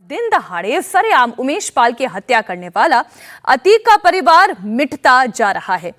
दिन दहाड़े सरेआम उमेश पाल की हत्या करने वाला अतीक का परिवार मिटता जा रहा है।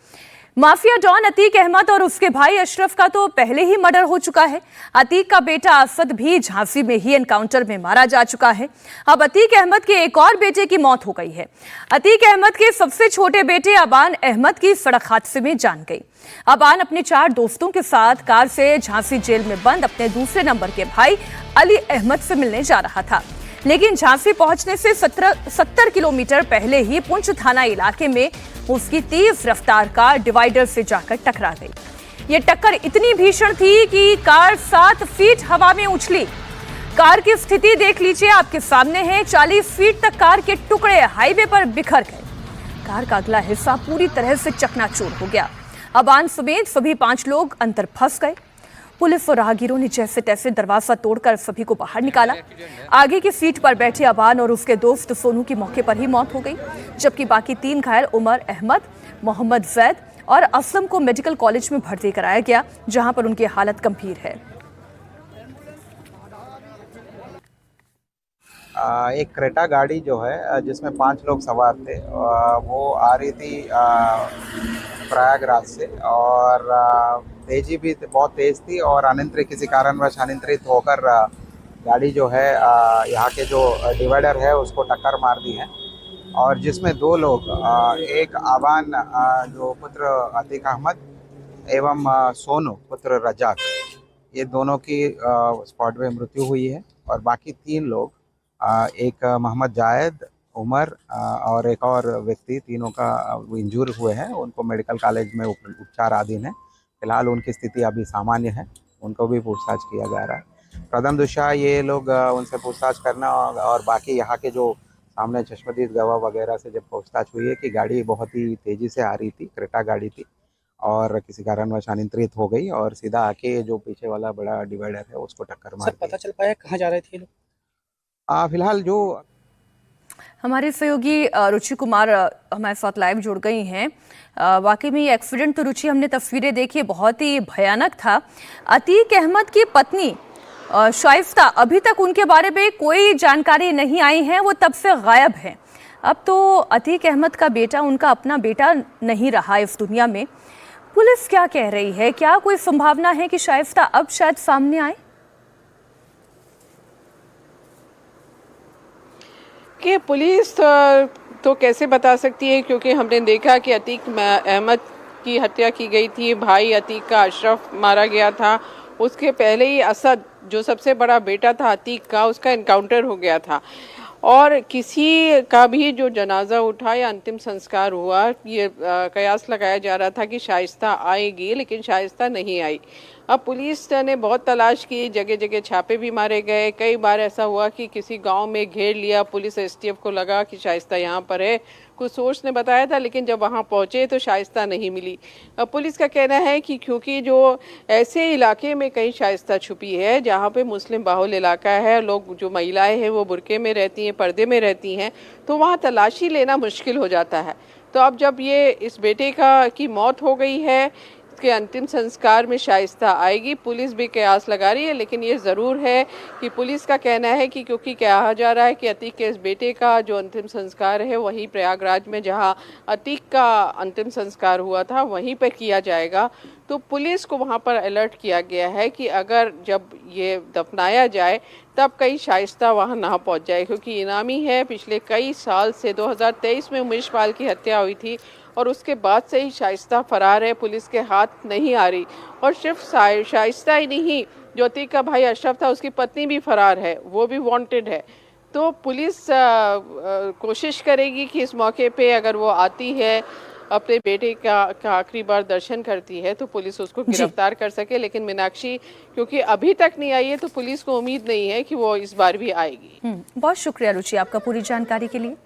माफिया डॉन अतीक अहमद और उसके भाई अशरफ का तो पहले ही मर्डर हो चुका है। अतीक का बेटा असद भी झांसी में ही एनकाउंटर में मारा जा चुका है। अब अतीक अहमद के एक और बेटे की मौत हो गई है। अतीक अहमद के सबसे छोटे बेटे अबान अहमद की सड़क हादसे में जान गई। अबान अपने 4 दोस्तों के साथ कार से झांसी जेल में बंद अपने दूसरे नंबर के भाई अली अहमद से मिलने जा रहा था, लेकिन झांसी पहुंचने से 70 किलोमीटर पहले ही पुंछ थाना इलाके में उसकी तेज रफ्तार कार डिवाइडर से जाकर टकरा गई। ये टक्कर इतनी भीषण थी कि कार 7 फीट हवा में उछली। कार की स्थिति देख लीजिए, आपके सामने है। 40 फीट तक कार के टुकड़े हाईवे पर बिखर गए। कार का अगला हिस्सा पूरी तरह से चकनाचूर हो गया। अबान समेत सभी 5 लोग अंदर फंस गए। पुलिस और राहगीरों ने जैसे तैसे दरवाजा तोड़कर सभी को बाहर निकाला। आगे की सीट पर बैठे अबान और उसके दोस्त सोनू की मौके पर ही मौत हो गई, जबकि बाकी 3 घायल उमर अहमद, मोहम्मद जैद और असलम को मेडिकल कॉलेज में भर्ती कराया गया, जहां पर उनकी हालत गंभीर है। एक क्रेटा गाड़ी जो है जिसमें 5 लोग सवार थे, वो आ रही थी प्रयागराज से, और तेजी भी बहुत तेज़ थी और किसी कारणवश अनियंत्रित होकर गाड़ी जो है यहाँ के जो डिवाइडर है उसको टक्कर मार दी है, और जिसमें 2 लोग, एक आबान जो पुत्र अतीक अहमद एवं सोनू पुत्र रजाक, ये दोनों की स्पॉट पे मृत्यु हुई है, और बाकी 3 लोग, एक मोहम्मद जायद, उमर और एक और व्यक्ति, तीनों का इंजूर हुए हैं। उनको मेडिकल कॉलेज में उपचाराधीन है। फिलहाल उनकी स्थिति अभी सामान्य है, उनको भी पूछताछ किया जा रहा है। प्रथम दृष्टया ये लोग उनसे पूछताछ करना, और बाकी यहाँ के जो सामने चश्मदीद गवाह वगैरह से जब पूछताछ हुई है कि गाड़ी बहुत ही तेज़ी से आ रही थी, क्रेटा गाड़ी थी, और किसी कारणवश अनियंत्रित हो गई और सीधा आके जो पीछे वाला बड़ा डिवाइडर है उसको टक्कर मार दी। पता चल पाया कहाँ जा रहे थे लोग? फिलहाल जो हमारे सहयोगी रुचि कुमार हमारे साथ लाइव जुड़ गई हैं। वाकई में ये एक्सीडेंट तो रुचि, हमने तस्वीरें देखी, बहुत ही भयानक था। अतीक अहमद की पत्नी शाइस्ता, अभी तक उनके बारे में कोई जानकारी नहीं आई है, वो तब से गायब हैं। अब तो अतीक अहमद का बेटा उनका अपना बेटा नहीं रहा इस दुनिया में। पुलिस क्या कह रही है? क्या कोई संभावना है कि शाइस्ता अब शायद सामने आए? कि पुलिस तो कैसे बता सकती है, क्योंकि हमने देखा कि अतीक अहमद की हत्या की गई थी, भाई अतीक का अशरफ मारा गया था। उसके पहले ही असद, जो सबसे बड़ा बेटा था अतीक का, उसका एनकाउंटर हो गया था, और किसी का भी जो जनाजा उठा या अंतिम संस्कार हुआ, ये कयास लगाया जा रहा था कि शाइस्ता आएगी, लेकिन शाइस्ता नहीं आई। अब पुलिस ने बहुत तलाश की, जगह जगह छापे भी मारे गए। कई बार ऐसा हुआ कि किसी गांव में घेर लिया पुलिस, एसटीएफ को लगा कि शाइस्ता यहाँ पर है, कुछ सोर्स ने बताया था, लेकिन जब वहाँ पहुँचे तो शाइस्ता नहीं मिली। अब पुलिस का कहना है कि क्योंकि जो ऐसे इलाके में कहीं शाइस्ता छुपी है जहाँ पे मुस्लिम बाहुल इलाका है, लोग, जो महिलाएं हैं वो बुर्के में रहती हैं, पर्दे में रहती हैं, तो वहाँ तलाशी लेना मुश्किल हो जाता है। तो अब जब ये इस बेटे की मौत हो गई है, के अंतिम संस्कार में शाइस्ता आएगी, पुलिस भी कयास लगा रही है। लेकिन ये ज़रूर है कि पुलिस का कहना है कि क्योंकि कहा जा रहा है कि अतीक के इस बेटे का जो अंतिम संस्कार है वहीं प्रयागराज में, जहां अतीक का अंतिम संस्कार हुआ था, वहीं पर किया जाएगा, तो पुलिस को वहां पर अलर्ट किया गया है कि अगर जब ये दफनाया जाए तब कहीं शाइस्ता वहां ना पहुंच जाए, क्योंकि इनामी है। पिछले कई साल से 2023 में उमेश पाल की हत्या हुई थी, और उसके बाद से ही शाइस्ता फरार है, पुलिस के हाथ नहीं आ रही। और सिर्फ शाइस्ता ही नहीं, जो अतीक का भाई अशरफ था, उसकी पत्नी भी फरार है, वो भी वांटेड है। तो पुलिस कोशिश करेगी कि इस मौके पे अगर वो आती है, अपने बेटे का आखिरी बार दर्शन करती है, तो पुलिस उसको गिरफ्तार कर सके। लेकिन मीनाक्षी, क्योंकि अभी तक नहीं आई है, तो पुलिस को उम्मीद नहीं है कि वो इस बार भी आएगी। बहुत शुक्रिया रुचि आपका पूरी जानकारी के लिए।